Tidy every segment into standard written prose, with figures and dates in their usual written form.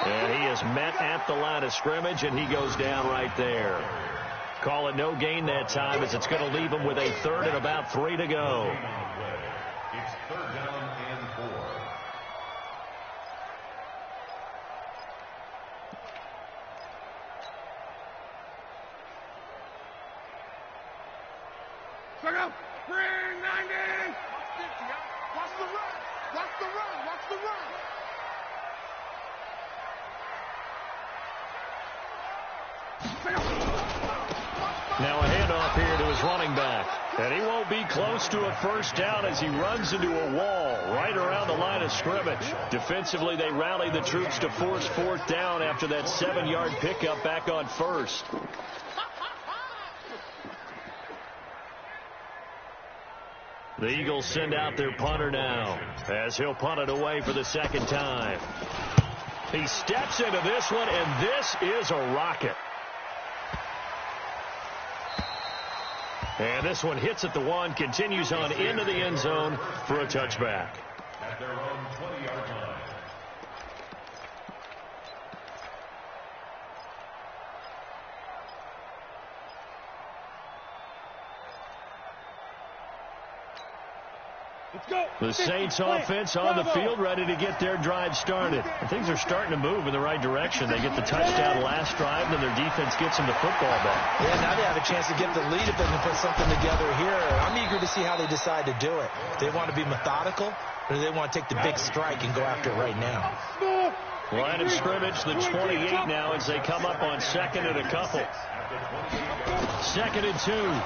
And he is met at the line of scrimmage, and he goes down right there. Call it no gain that time, as it's going to leave him with a third and about 3 to go. It's third down and 4. Check out. Bring 90. Watch the run. Watch the run. Watch the run. Now a handoff here to his running back. And he won't be close to a first down as he runs into a wall right around the line of scrimmage. Defensively, they rally the troops to force fourth down after that 7-yard pickup back on first. The Eagles send out their punter now as he'll punt it away for the second time. He steps into this one, and this is a rocket. And this one hits at the 1, continues on into the end zone for a touchback. At their own 20-yard line. The Saints offense on the field, ready to get their drive started. And things are starting to move in the right direction. They get the touchdown last drive, then their defense gets them the football back. Yeah, now they have a chance to get the lead if they can put something together here. I'm eager to see how they decide to do it. They want to be methodical, or do they want to take the big strike and go after it right now? Line of scrimmage, the 28 now as they come up on second and a couple. 2nd and 2.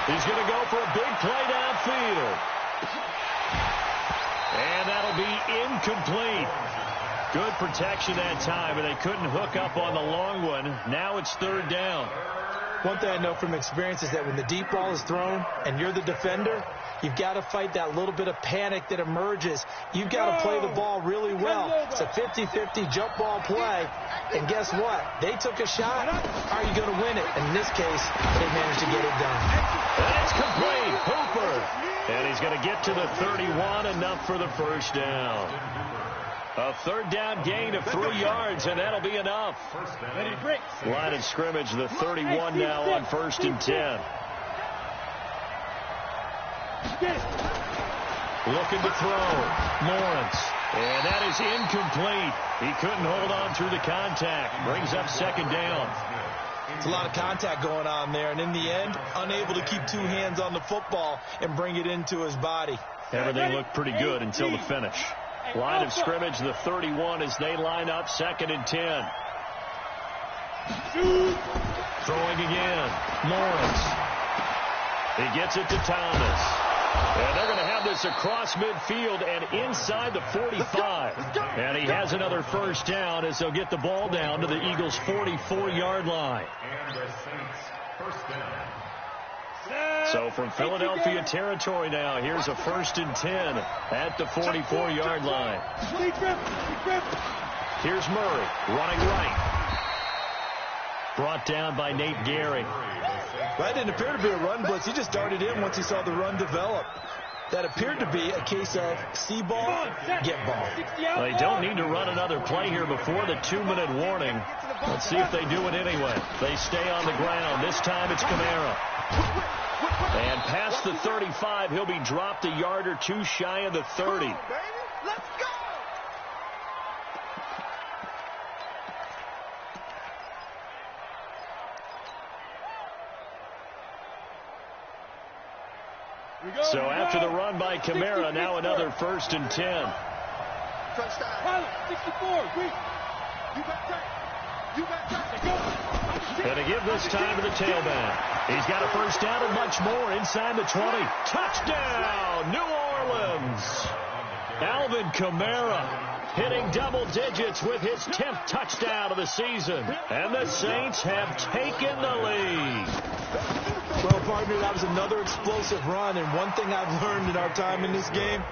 He's going to go for a big play downfield. And that'll be incomplete. Good protection that time, and they couldn't hook up on the long one. Now it's third down. One thing I know from experience is that when the deep ball is thrown and you're the defender, you've got to fight that little bit of panic that emerges. You've got to play the ball really well. It's a 50-50 jump ball play. And guess what? They took a shot. How are you going to win it? And in this case, they managed to get it done. And it's complete. Hooper. And he's going to get to the 31, enough for the first down. A third down gain of 3 yards, and that'll be enough. Line of scrimmage, the 31 now on 1st and 10. Looking to throw. Lawrence. And that is incomplete. He couldn't hold on through the contact. Brings up 2nd down. It's a lot of contact going on there, and in the end, unable to keep 2 hands on the football and bring it into his body. Everything looked pretty good until the finish. Line of scrimmage, the 31 as they line up 2nd and 10. Throwing again. Lawrence. He gets it to Thomas. And they're going to have this across midfield and inside the 45. And he has another first down as they'll get the ball down to the Eagles' 44-yard line. And the Saints first down. So from Philadelphia territory now, here's a 1st and 10 at the 44-yard line. Here's Murray running right. Brought down by Nate Gehring. That didn't appear to be a run blitz. He just darted in once he saw the run develop. That appeared to be a case of see ball, get ball. They don't need to run another play here before the 2-minute warning. Let's see if they do it anyway. They stay on the ground. This time it's Kamara. And past the 35, he'll be dropped a yard or 2 shy of the 30. Let's go! So after the run by Kamara, now another 1st and 10. Touchdown. 64. And to give this time to the tailback. He's got a first down and much more inside the 20. Touchdown, New Orleans. Alvin Kamara hitting double digits with his 10th touchdown of the season. And the Saints have taken the lead. Well, partner, that was another explosive run. And one thing I've learned in our time in this game,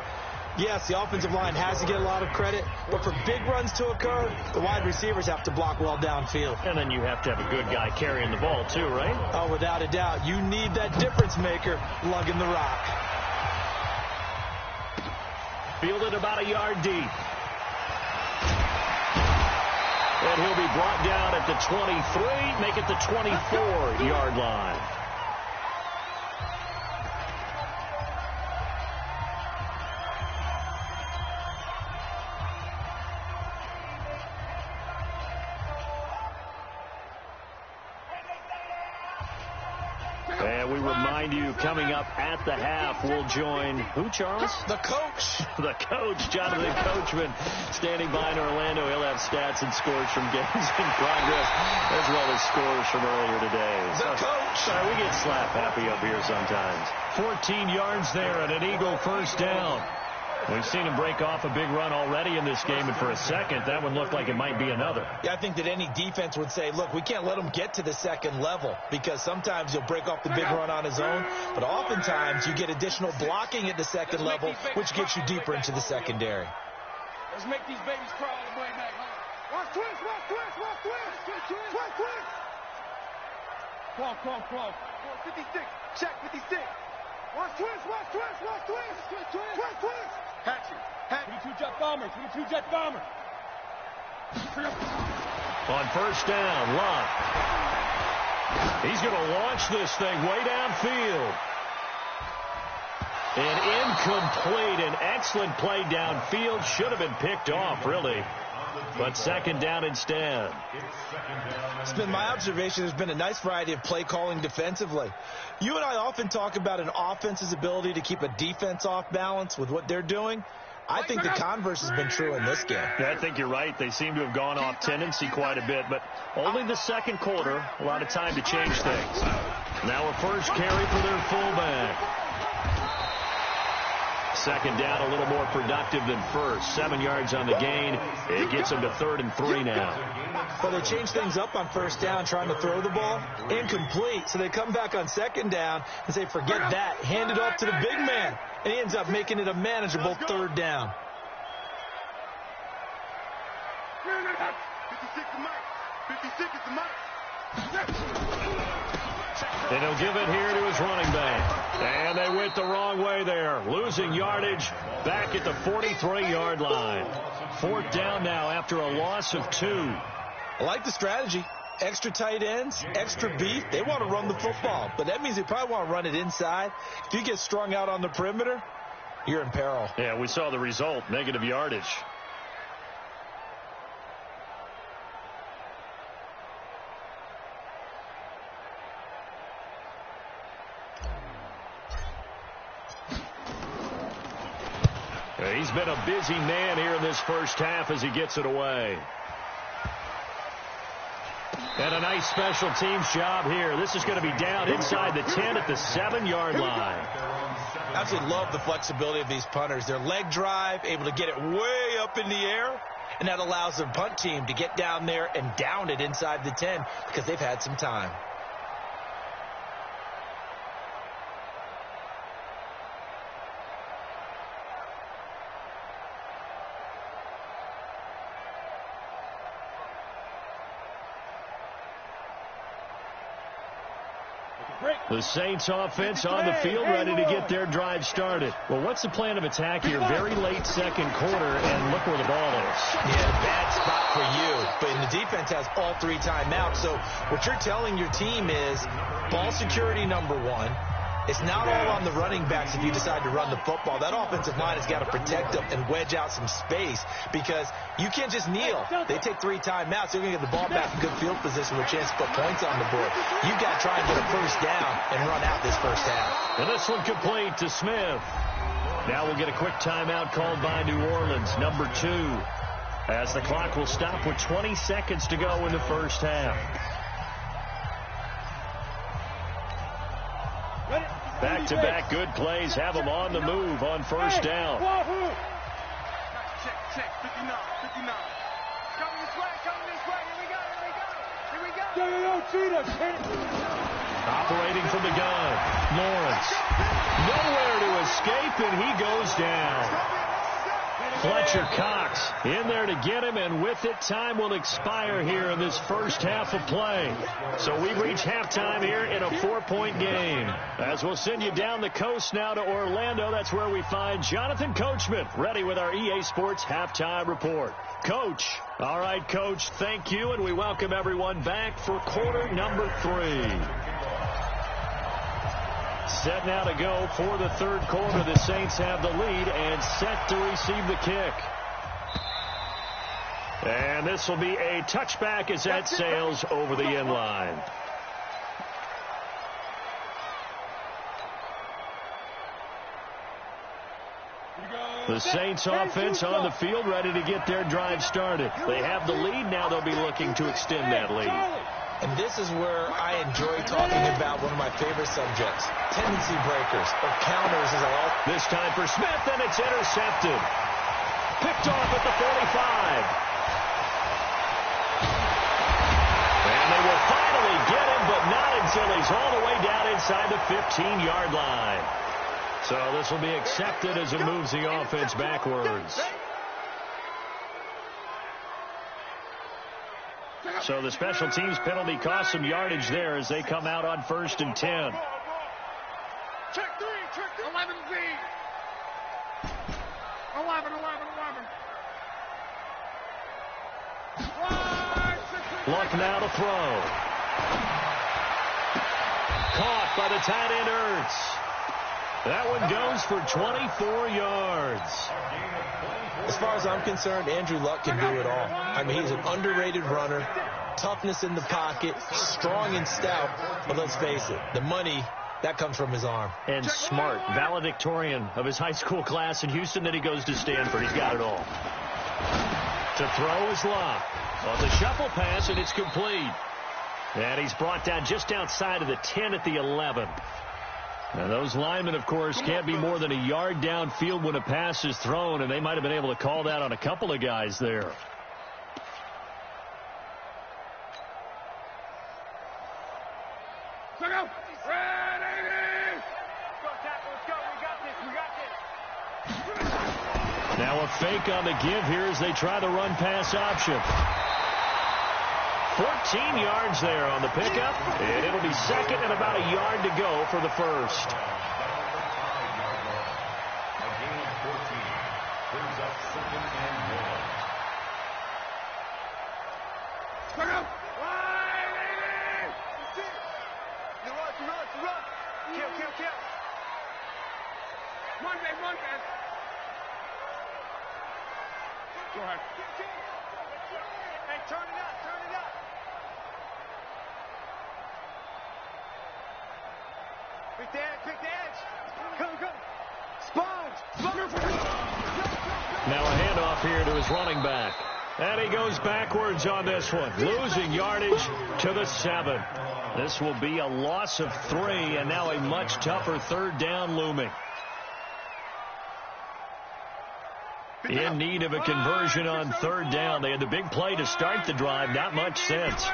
yes, the offensive line has to get a lot of credit, but for big runs to occur, the wide receivers have to block well downfield. And then you have to have a good guy carrying the ball too, right? Oh, without a doubt. You need that difference maker lugging the rock. Fielded about a yard deep. And he'll be brought down at the 23, make it the 24-yard line. And we remind you, coming up at the half, we'll join who, Charles? The coach. The coach, Jonathan Coachman, standing by in Orlando. He'll have stats and scores from games in progress, as well as scores from earlier today. The coach. Sorry, we get slap happy up here sometimes. 14 yards there and an Eagle first down. We've seen him break off a big run already in this game, and for a second, that one looked like it might be another. Yeah, I think that any defense would say, look, we can't let him get to the second level, because sometimes he'll break off the big run on his own, but oftentimes you get additional blocking at the second level, which gets you deeper into the secondary. Let's make these babies crawl all the way back home. Watch twist, watch twist, watch twist. Twist, twist. Claw. 56, check 56. Watch twist, watch twist, watch twist. Twist. Hatchet. 22 jet bomber. On first down, Love. He's going to launch this thing way downfield. And incomplete. An excellent play downfield. Should have been picked off, really. But second down instead. It's been my observation there's been a nice variety of play calling defensively. You and I often talk about an offense's ability to keep a defense off balance with what they're doing. I think the converse has been true in this game. Yeah, I think you're right. They seem to have gone off tendency quite a bit, but only the second quarter, a lot of time to change things. Now a first carry for their fullback. Second down, a little more productive than first. 7 yards on the gain. It gets them to 3rd and 3 now. But they change things up on first down, trying to throw the ball. Incomplete. So they come back on second down and say, forget that. Hand it off to the big man. And he ends up making it a manageable 3rd down. 56 to Mike. 56 is to Mike. And he'll give it here to his running back. And they went the wrong way there. Losing yardage back at the 43-yard line. 4th down now after a loss of 2. I like the strategy. Extra tight ends, extra beef. They want to run the football, but that means they probably want to run it inside. If you get strung out on the perimeter, you're in peril. Yeah, we saw the result, negative yardage. He's been a busy man here in this first half as he gets it away. And a nice special teams job here. This is going to be down inside the 10 at the 7-yard line. I absolutely love the flexibility of these punters. Their leg drive, able to get it way up in the air, and that allows the punt team to get down there and down it inside the 10 because they've had some time. The Saints offense on the field ready to get their drive started. Well, what's the plan of attack here? Very late second quarter, and look where the ball is. Yeah, bad spot for you. But the defense has all 3 timeouts. So what you're telling your team is ball security number 1. It's not all on the running backs if you decide to run the football. That offensive line has got to protect them and wedge out some space because you can't just kneel. They take 3 timeouts. They're going to get the ball back in good field position with a chance to put points on the board. You've got to try and get a first down and run out this first half. And this one complete to Smith. Now we'll get a quick timeout called by New Orleans, number 2, as the clock will stop with 20 seconds to go in the first half. Back-to-back good plays have them on the move on first down. Check, 59. Coming this way. Here we go. Operating from the gun, Lawrence. Nowhere to escape, and he goes down. Fletcher Cox in there to get him, and with it, time will expire here in this first half of play. So we've reached halftime here in a 4-point game. As we'll send you down the coast now to Orlando, that's where we find Jonathan Coachman, ready with our EA Sports Halftime Report. Coach. All right, Coach, thank you, and we welcome everyone back for quarter number 3. Set now to go for the third quarter. The Saints have the lead and set to receive the kick. And this will be a touchback as that sails over the end line. The Saints offense on the field, ready to get their drive started. They have the lead. Now they'll be looking to extend that lead. And this is where I enjoy talking about one of my favorite subjects, tendency breakers, or counters as I like. This time for Smith, and it's intercepted. Picked off at the 45. And they will finally get him, but not until he's all the way down inside the 15-yard line. So this will be accepted as it moves the offense backwards. So the special teams penalty cost some yardage there as they come out on 1st and 10. Check 3, 11Z. 11. Luck now to throw. Caught by the tight end Ertz. That one goes for 24 yards. As far as I'm concerned, Andrew Luck can do it all. I mean, he's an underrated runner, toughness in the pocket, strong and stout. But let's face it, the money, that comes from his arm. And smart, valedictorian of his high school class in Houston. Then he goes to Stanford. He's got it all. To throw is Luck. On the shuffle pass, and it's complete. And he's brought down just outside of the 10 at the 11. Now, those linemen, of course, can't be more than a yard downfield when a pass is thrown, and they might have been able to call that on a couple of guys there. Now a fake on the give here as they try the run-pass option. 14 yards there on the pickup, and it'll be second and about a yard to go for the first. Go ahead. Hey, turn it up. Pick the edge. Come. Sponge. Now a handoff here to his running back. And he goes backwards on this one, losing yardage to the 7. This will be a loss of 3, and now a much tougher third down looming. In need of a conversion on third down. They had the big play to start the drive. Not much sense.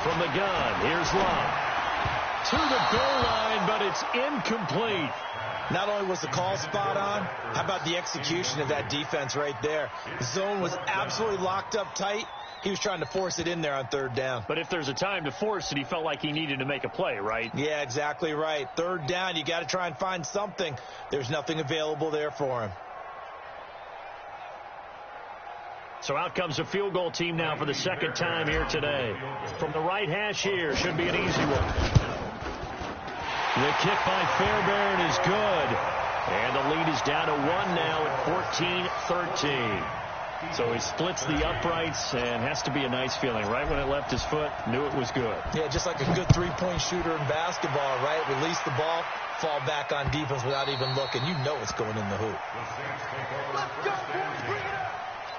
From the gun, here's Luck. To the goal line, but it's incomplete. Not only was the call spot on, how about the execution of that defense right there? The zone was absolutely locked up tight. He was trying to force it in there on third down. But if there's a time to force it, he felt like he needed to make a play, right? Yeah, exactly right. Third down, you got to try and find something. There's nothing available there for him. So out comes the field goal team now for the second time here today. From the right hash here, should be an easy one. The kick by Fairbairn is good. And the lead is down to 1 now at 14-13. So he splits the uprights, and has to be a nice feeling. Right when it left his foot, knew it was good. Yeah, just like a good three-point shooter in basketball, right? Release the ball, fall back on defense without even looking. You know it's going in the hoop. Let's go, boys. Bring it up.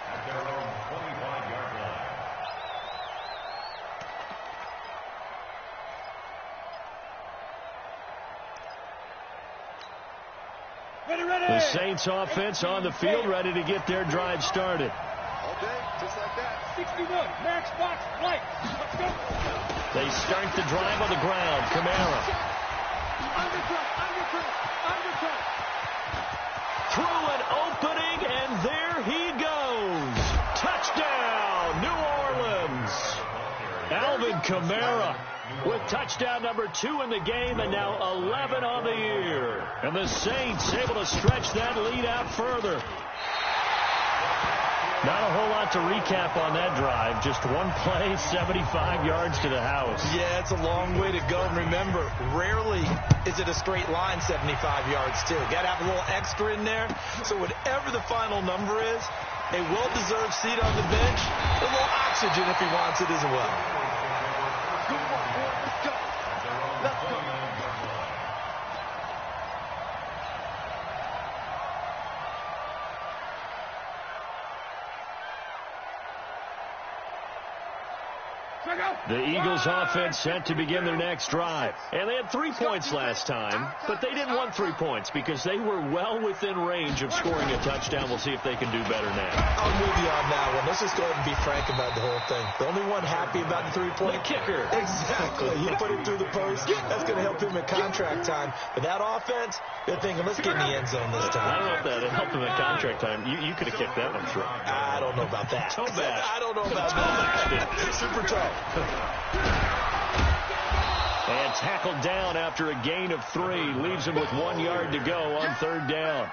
At their own 25-yard line. The Saints offense on the field, ready to get their drive started. day, just like that. 61, max box, light. Let's go. They start the drive on the ground. Kamara. Undercut. Through an opening, and there he goes. Touchdown, New Orleans. Alvin Kamara with touchdown number 2 in the game, and now 11 on the year. And the Saints able to stretch that lead out further. Not a whole lot to recap on that drive. Just one play, 75 yards to the house. Yeah, it's a long way to go. And remember, rarely is it a straight line 75 yards, too. Got to have a little extra in there. So whatever the final number is, a well-deserved seat on the bench, a little oxygen if he wants it as well. Good one, boy. Let's go. Let's go. The Eagles offense set to begin their next drive. And they had 3 points last time, but they didn't want 3 points because they were well within range of scoring a touchdown. We'll see if they can do better now. I'm with you on that one. Let's just go ahead and be frank about the whole thing. The only one happy about the 3-point kicker. Exactly. He put it through the post. That's going to help him at contract time. But that offense, they're thinking, let's get in the end zone this time. I don't know if that helped him at contract time. You could have kicked that one through. I don't know about that. Toe bash. I don't know about that. Super toe. And tackled down after a gain of 3. Leaves him with 1 yard to go on 3rd down.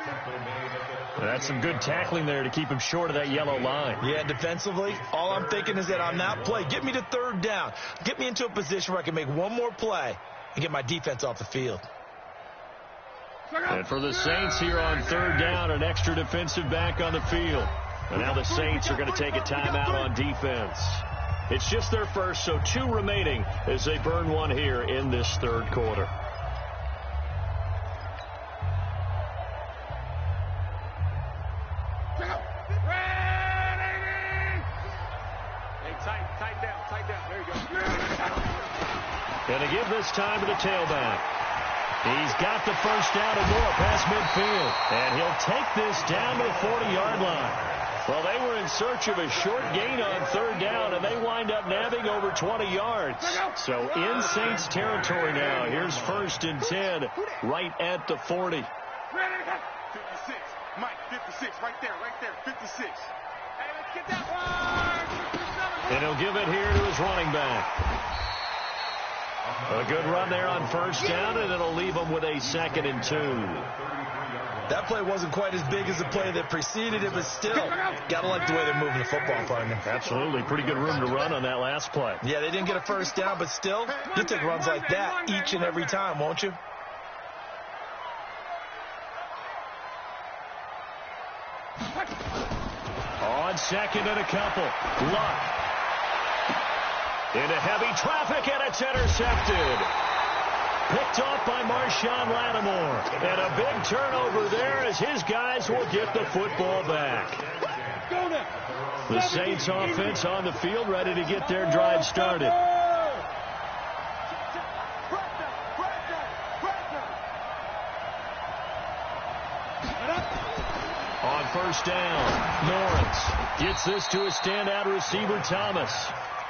That's some good tackling there to keep him short of that yellow line. Yeah, defensively, all I'm thinking is that on that play, get me to 3rd down. Get me into a position where I can make one more play and get my defense off the field. And for the Saints here on 3rd down, an extra defensive back on the field. And now the Saints are going to take a timeout on defense. It's just their first, so 2 remaining as they burn 1 here in this 3rd quarter. Tight down. There you go. Going to give this time to the tailback. He's got the first down and more past midfield. And he'll take this down to the 40-yard line. Well, they were in search of a short gain on 3rd down, and they wind up nabbing over 20 yards. So in Saints territory now. Here's 1st and 10 right at the 40. 56. Mike, 56. Right there. 56. Hey, let's get that one. And he'll give it here to his running back. A good run there on 1st down, and it'll leave him with a 2nd and 2. That play wasn't quite as big as the play that preceded it, but still, got to like the way they're moving the football, partner. Absolutely. Pretty good room to run on that last play. Yeah, they didn't get a 1st down, but still, you'll take runs like that each and every time, won't you? On 2nd and a couple. Luck. Into heavy traffic, and it's intercepted. Picked off by Marshawn Lattimore. And a big turnover there as his guys will get the football back. The Saints offense on the field ready to get their drive started. On 1st down, Lawrence gets this to a standout receiver, Thomas.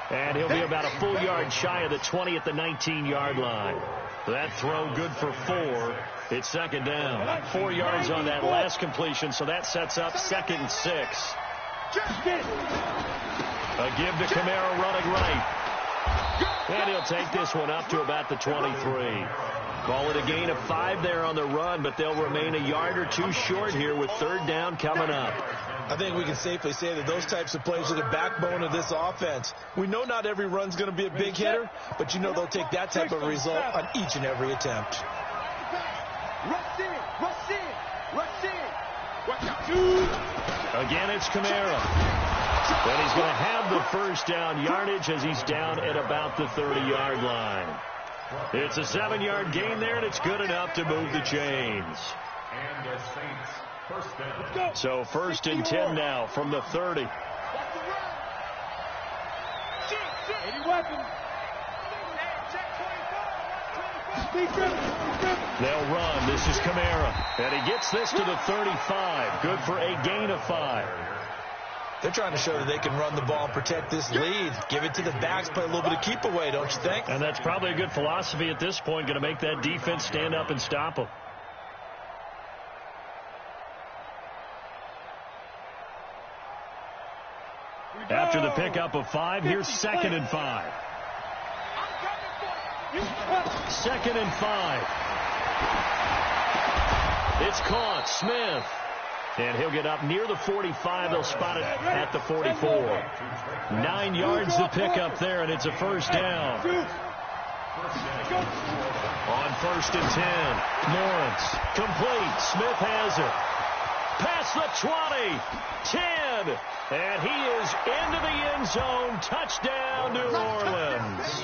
And he'll be about a full yard shy of the 20 at the 19-yard line. That throw good for 4. It's 2nd down. 4 yards on that last completion, so that sets up 2nd and 6. A give to Kamara running right. And he'll take this one up to about the 23. Call it a gain of 5 there on the run, but they'll remain a yard or 2 short here with 3rd down coming up. I think we can safely say that those types of plays are the backbone of this offense. We know not every run's going to be a big hitter, but you know they'll take that type of result on each and every attempt. Rush in. Again, it's Kamara. And he's going to have the 1st down yardage as he's down at about the 30-yard line. It's a 7-yard gain there, and it's good enough to move the chains. And the Saints, 1st down. So 1st and 10 now from the 30. 80 weapons. They'll run. This is Kamara. And he gets this to the 35. Good for a gain of 5. They're trying to show that they can run the ball and protect this lead. Give it to the backs, play a little bit of keep away, don't you think? And that's probably a good philosophy at this point, going to make that defense stand up and stop them. After the pickup of 5, here's 2nd and 5. 2nd and 5. It's caught. Smith. And he'll get up near the 45. They'll spot it at the 44. 9 yards to pick up there, and it's a first down. On 1st and 10. Lawrence. Complete. Smith has it. Past the 20. 10. And he is into the end zone. Touchdown, New Orleans.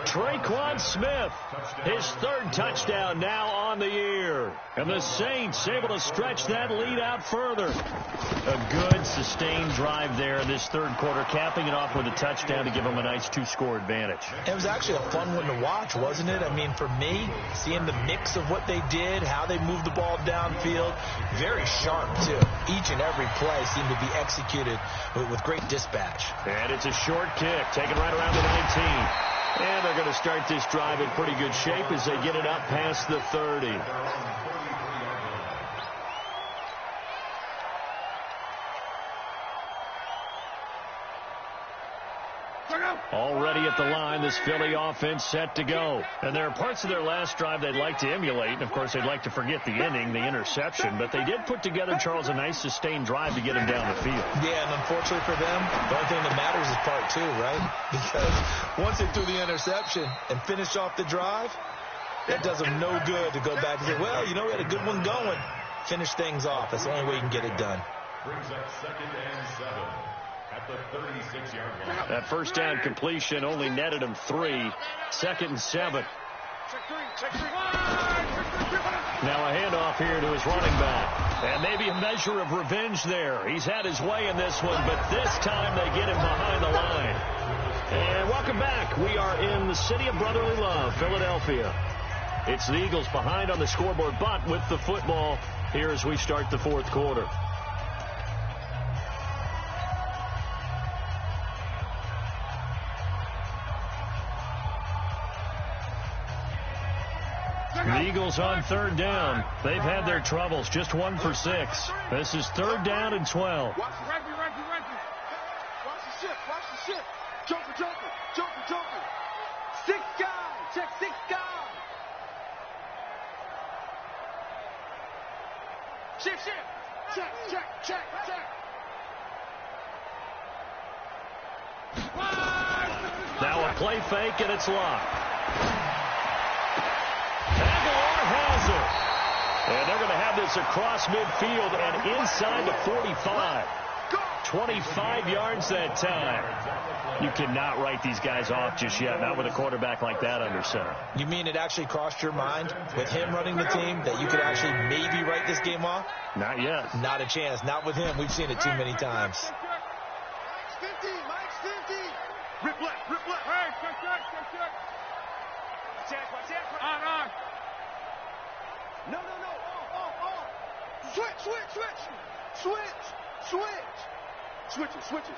Traquan Smith, his 3rd touchdown now on the year. And the Saints able to stretch that lead out further. A good, sustained drive there in this 3rd quarter, capping it off with a touchdown to give them a nice 2-score advantage. It was actually a fun one to watch, wasn't it? I mean, for me, seeing the mix of what they did, how they moved the ball downfield, very sharp, too. Each and every play seemed to be executed with great dispatch. And it's a short kick, taken right around the 19. And they're going to start this drive in pretty good shape as they get it up past the 30. Already at the line, this Philly offense set to go. And there are parts of their last drive they'd like to emulate. And, of course, they'd like to forget the ending, the interception. But they did put together, Charles, a nice sustained drive to get him down the field. Yeah, and unfortunately for them, the only thing that matters is part 2, right? Because once they threw the interception and finished off the drive, that does them no good to go back and say, well, you know, we had a good one going. Finish things off. That's the only way you can get it done. Brings up 2nd and 7. At the 36-yard line. That first down completion only netted him 3. 2nd and 7. Now a handoff here to his running back. And maybe a measure of revenge there. He's had his way in this one, but this time they get him behind the line. And welcome back. We are in the city of brotherly love, Philadelphia. It's the Eagles behind on the scoreboard, but with the football here as we start the 4th quarter. The Eagles on 3rd down. They've had their troubles. Just 1 for 6. This is 3rd down and 12. Watch the shift. Watch the shift. Joker. 6 guys. Check 6 guys. Shift. Check. Now a play fake, and it's locked. Aguilar has it. And they're going to have this across midfield and inside the 45. 25 yards that time. You cannot write these guys off just yet, not with a quarterback like that under center. You mean it actually crossed your mind with him running the team that you could actually maybe write this game off? Not yet. Not a chance. Not with him. We've seen it too many times. Mike's 50. Rip left. Hey, check. On. No.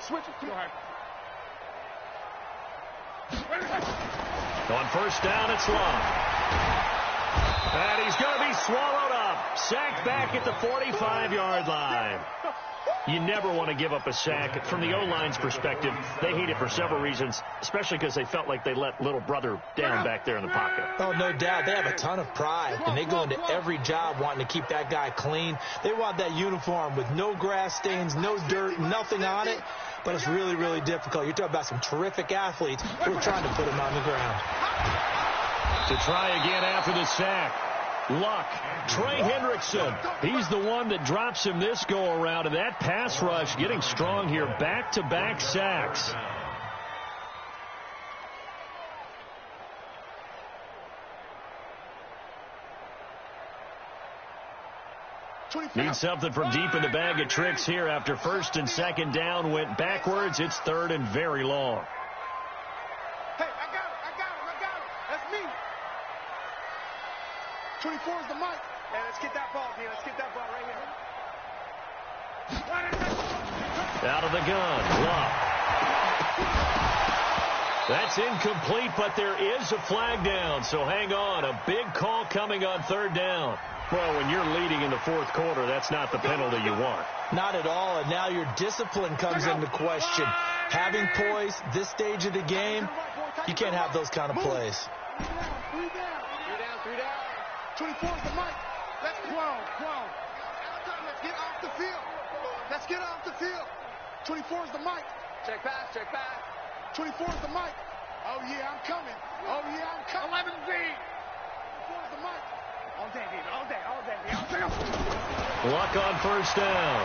Switch it. Go ahead. On 1st down, it's long. And he's going to be swallowed up. Sacked back at the 45-yard line. You never want to give up a sack. From the O-line's perspective, they hate it for several reasons, especially because they felt like they let little brother down back there in the pocket. Oh, no doubt. They have a ton of pride, and they go into every job wanting to keep that guy clean. They want that uniform with no grass stains, no dirt, nothing on it. But it's really, really difficult. You're talking about some terrific athletes who are trying to put him on the ground. To try again after the sack. Luck. Trey Hendrickson. He's the one that drops him this go-around. And that pass rush getting strong here. Back-to-back sacks. Need something from deep in the bag of tricks here after 1st and 2nd down went backwards. It's 3rd and very long. Hey, I got him. That's me. 24 is the mic. Hey, let's get that ball, D. Let's get that ball right here. Out of the gun. Luck. That's incomplete, but there is a flag down, so hang on. A big call coming on third down. Well, when you're leading in the fourth quarter, that's not the penalty you want. Not at all, and now your discipline comes into question. Having poise this stage of the game, you can't have those kind of plays. 3 down. 24 is the mic. That's 12. Let's get off the field. 24 is the mic. Check back. 24 is the mic. Oh, yeah, I'm coming. 11Z. 24 is the mic. All day. Luck on first down.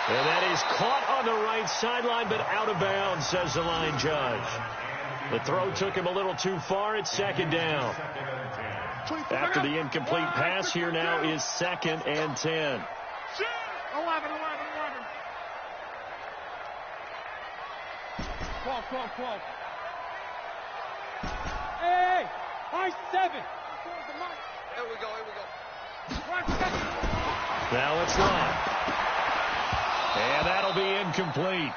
And that is caught on the right sideline, but out of bounds, says the line judge. The throw took him a little too far. It's second down. After the incomplete pass, here now is 2nd and 10. 11. 12. Hey, high 7. Here we go. Now it's Luck. And that'll be incomplete.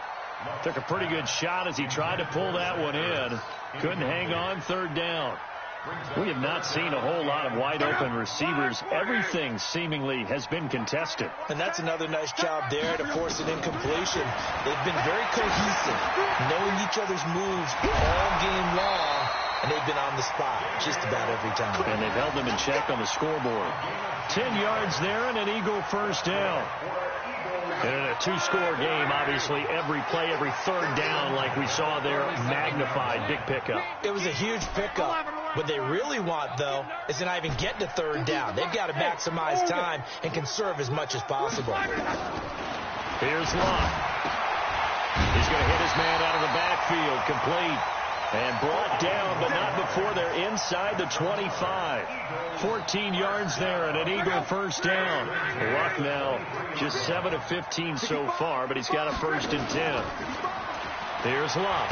Took a pretty good shot as he tried to pull that one in. Couldn't hang on third down. We have not seen a whole lot of wide-open receivers. Everything seemingly has been contested. And that's another nice job there to force an incompletion. They've been very cohesive, knowing each other's moves all game long, and they've been on the spot just about every time. And they've held them in check on the scoreboard. 10 yards there and an Eagle first down. And in a two-score game, obviously, every play, every third down, like we saw there, magnified, big pickup. It was a huge pickup. What they really want, though, is to not even get to third down. They've got to maximize time and conserve as much as possible. Here's Luck. He's going to hit his man out of the backfield, complete. And brought down, but not before they're inside the 25. 14 yards there and an Eagle first down. Luck now just 7 of 15 so far, but he's got a 1st and 10. Here's Luck.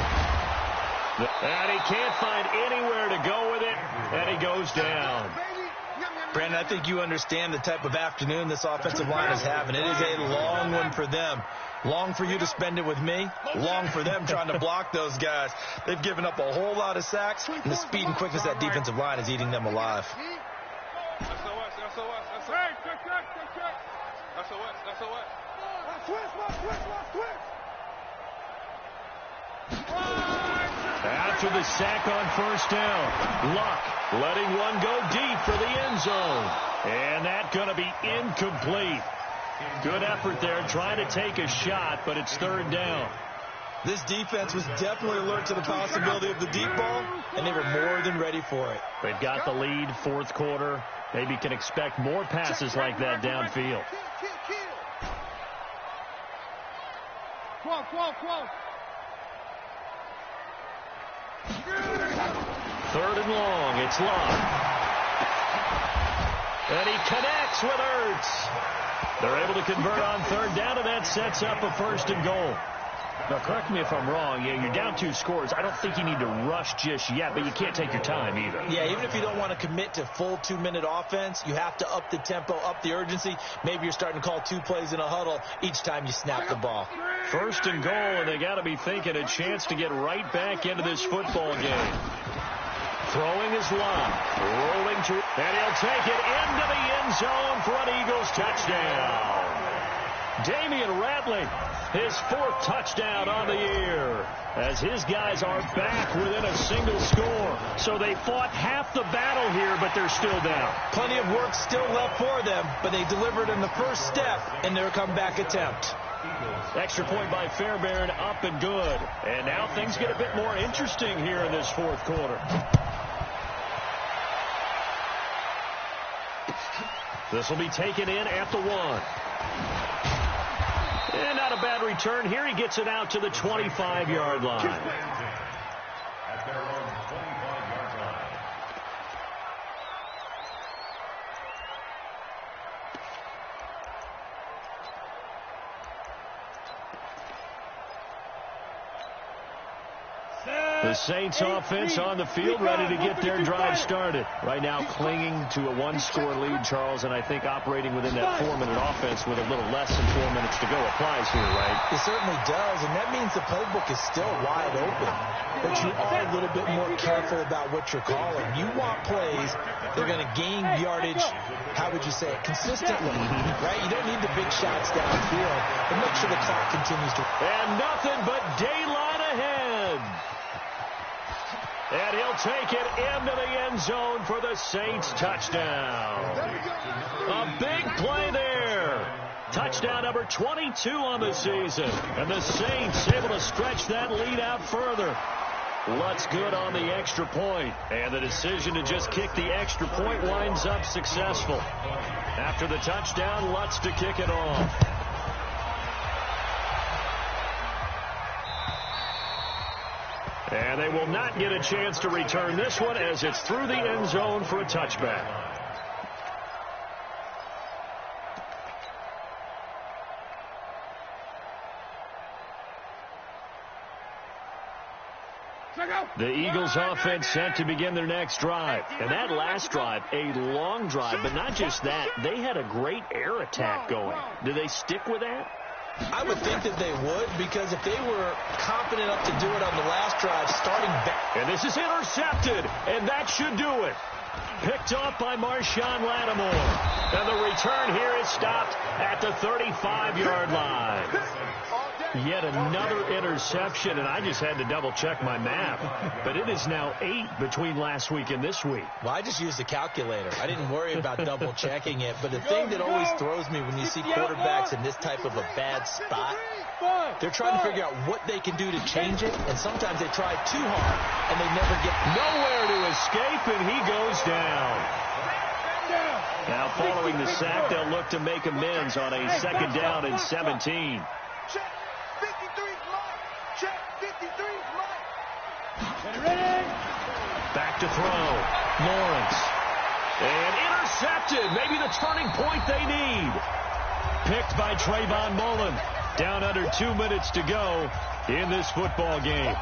And he can't find anywhere to go with it, and he goes down. Brandon, I think you understand the type of afternoon this offensive line is having. It is a long one for them. Long for you to spend it with me. Long for them trying to block those guys. They've given up a whole lot of sacks, and the speed and quickness of that defensive line is eating them alive. After the sack on first down, Luck letting one go deep for the end zone. And that's going to be incomplete. Good effort there, trying to take a shot, but it's third down. This defense was definitely alert to the possibility of the deep ball, and they were more than ready for it. They've got the lead, fourth quarter. Maybe can expect more passes like that downfield. 12. Third and long, it's Luck. And he connects with Ertz. They're able to convert on third down, and that sets up a 1st and goal. Now, correct me if I'm wrong. Yeah, you're down 2 scores. I don't think you need to rush just yet, but you can't take your time either. Yeah, even if you don't want to commit to full 2-minute offense, you have to up the tempo, up the urgency. Maybe you're starting to call 2 plays in a huddle each time you snap the ball. 1st and goal, and they got to be thinking a chance to get right back into this football game. Throwing his line, rolling to, and he'll take it into the end zone for an Eagles touchdown. Damian Ratley, his 4th touchdown on the year, as his guys are back within a single score. So they fought half the battle here, but they're still down. Plenty of work still left for them, but they delivered in the first step in their comeback attempt. Extra point by Fairbairn, up and good. And now things get a bit more interesting here in this fourth quarter. This will be taken in at the 1. And not a bad return here. He gets it out to the 25-yard line. At their own 25-yard line. The Saints offense on the field, ready to get their drive started. Right now clinging to a one-score lead, Charles, and I think operating within that 4-minute offense with a little less than 4 minutes to go applies here, right? It certainly does, and that means the playbook is still wide open. But you are a little bit more careful about what you're calling. You want plays that are going to gain yardage, how would you say it, consistently, right? You don't need the big shots downfield, but make sure the clock continues to... And nothing but daylight ahead. And he'll take it into the end zone for the Saints touchdown. A big play there. Touchdown number 22 on the season. And the Saints able to stretch that lead out further. Lutz good on the extra point. And the decision to just kick the extra point winds up successful. After the touchdown, Lutz to kick it off. And they will not get a chance to return this one as it's through the end zone for a touchback. The Eagles offense set to begin their next drive. And that last drive, a long drive, but not just that. They had a great air attack going. Do they stick with that? I would think that they would, because if they were confident enough to do it on the last drive, starting back. And this is intercepted, and that should do it. Picked off by Marshawn Lattimore. And the return here is stopped at the 35-yard line. Yet another interception, and I just had to double-check my math. But it is now 8 between last week and this week. Well, I just used a calculator. I didn't worry about double-checking it. But the thing that always throws me when you see quarterbacks in this type of a bad spot, they're trying to figure out what they can do to change it, and sometimes they try too hard, and they never get nowhere to escape, and he goes down. Now, following the sack, they'll look to make amends on a second down and 17. Back to throw. Lawrence. And intercepted. Maybe the turning point they need. Picked by Trayvon Mullen. Down under 2 minutes to go in this football game.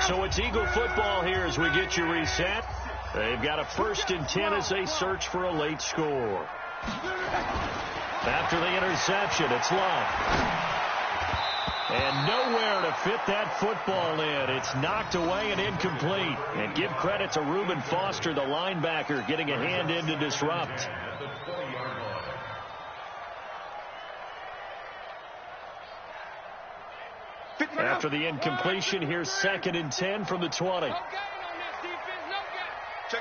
So it's Eagle football here as we get you reset. They've got a 1st and 10 as they search for a late score. After the interception, it's Love. And nowhere to fit that football in. It's knocked away and incomplete. And give credit to Reuben Foster, the linebacker, getting a hand in to disrupt. After the incompletion, here's 2nd and 10 from the 20. Check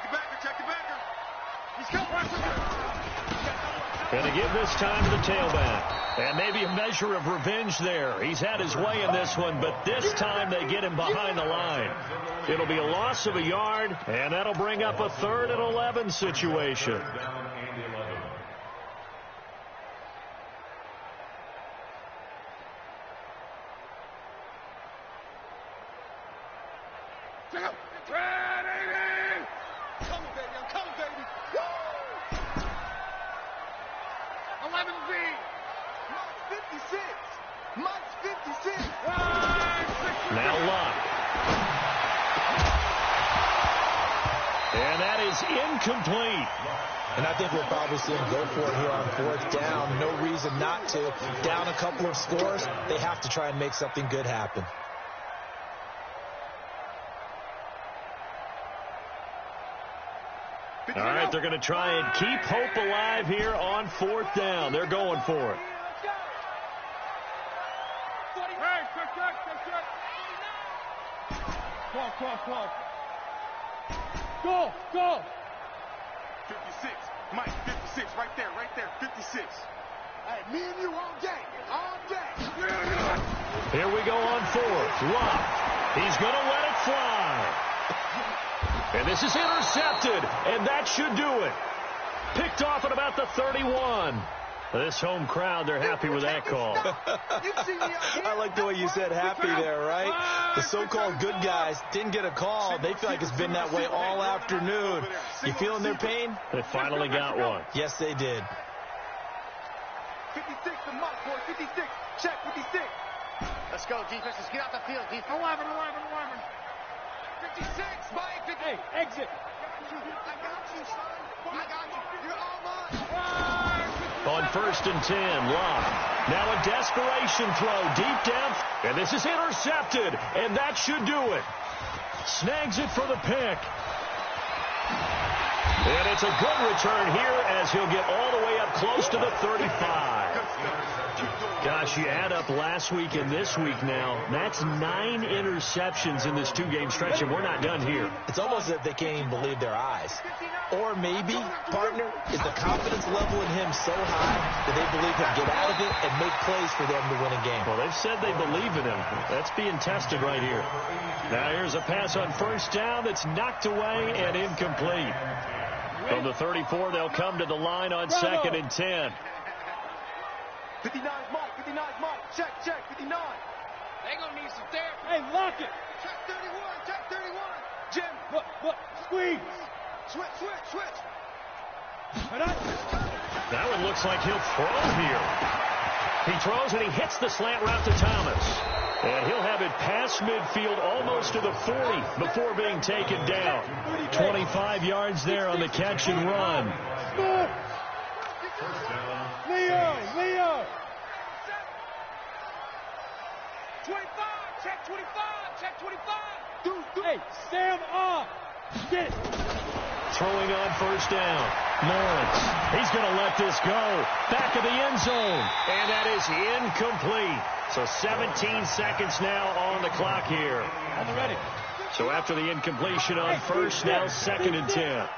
it back, check it back. He's coming. Going to give this time to the tailback. And maybe a measure of revenge there. He's had his way in this one, but this time they get him behind the line. It'll be a loss of a yard, and that'll bring up a 3rd and 11 situation. Incomplete. And I think we'll probably see him go for it here on 4th down. No reason not to. Down a couple of scores, they have to try and make something good happen. All right, they're going to try and keep hope alive here on 4th down. They're going for it. Go. 56. Mike, 56. Right there. 56. Hey, me and you all day. Here we go on 4th. Love. He's going to let it fly. And this is intercepted, and that should do it. Picked off at about the 31. This home crowd, they're happy with that call. I like the way you said happy there, right? The so-called good guys didn't get a call. They feel like it's been that way all afternoon. You feeling their pain? They finally got one. Yes, they did. 56 the mark, boy. 56. Check 56. Let's go, defense. Let's get out the field, defense. 11. 56, Mike. 50. Hey, exit. I got you, son. I got you. You're all mine. On 1st and 10, Love. Now a desperation throw deep down. And this is intercepted. And that should do it. Snags it for the pick. And it's a good return here as he'll get all the way up close to the 35. Gosh, you add up last week and this week now. That's 9 interceptions in this 2-game stretch, and we're not done here. It's almost as if they can't even believe their eyes. Or maybe, partner, is the confidence level in him so high that they believe he'll get out of it and make plays for them to win a game. Well, they've said they believe in him. That's being tested right here. Now here's a pass on 1st down that's knocked away and incomplete. From the 34, they'll come to the line on 2nd and 10. 59 Mike. 59 Mike. Check. 59. They gonna need some therapy. Hey, lock it. Check 31. Check 31. Jim. Look. Squeeze. Switch. That one looks like he'll throw here. He throws and he hits the slant route to Thomas. And he'll have it past midfield almost to the 40 before being taken down. 25 yards there on the catch and run. Leo. 25. Check 25. Hey, Sam off. Get it. Throwing on 1st down. Lawrence. He's going to let this go. Back of the end zone. And that is incomplete. So 17 seconds now on the clock here. On the ready. So after the incompletion on 1st, now 2nd and 10.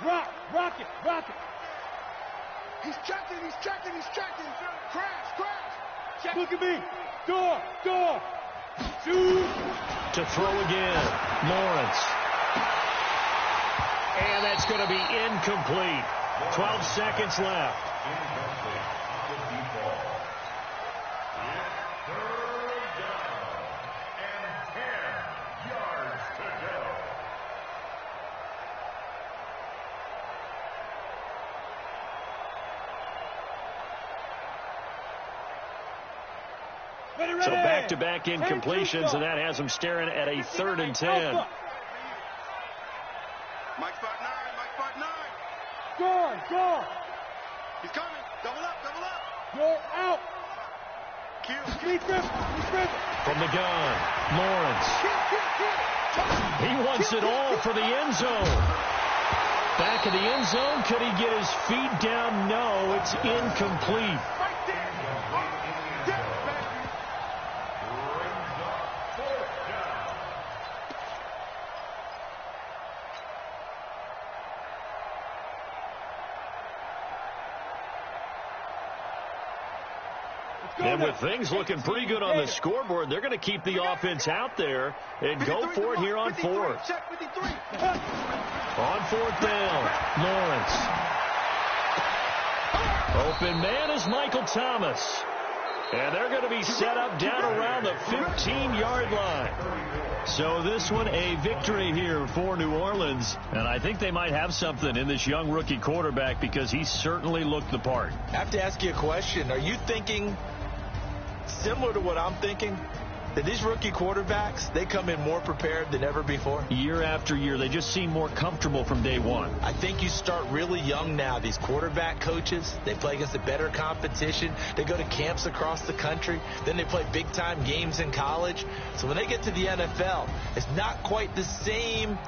Rock it. He's checking. Crash. Check. Look at me. Door. Shoot. To throw again. Lawrence. And that's going to be incomplete. 12 seconds left. So back-to-back incompletions, and that has them staring at a 3rd and 10. Mike spot 9. Go. He's coming. Double up. Go out. Kill. From the gun, Lawrence. He wants it all for the end zone. Back of the end zone. Could he get his feet down? No, it's incomplete. And with things looking pretty good on the scoreboard, they're going to keep the offense out there and go for it here on 4th. On 4th down, Lawrence. Open man is Michael Thomas. And they're going to be set up down around the 15-yard line. So this one a victory here for New Orleans. And I think they might have something in this young rookie quarterback because he certainly looked the part. I have to ask you a question. Are you thinking similar to what I'm thinking? That these rookie quarterbacks, they come in more prepared than ever before? Year after year, they just seem more comfortable from day one. I think you start really young now. These quarterback coaches, they play against a better competition. They go to camps across the country. Then they play big-time games in college. So when they get to the NFL, it's not quite the same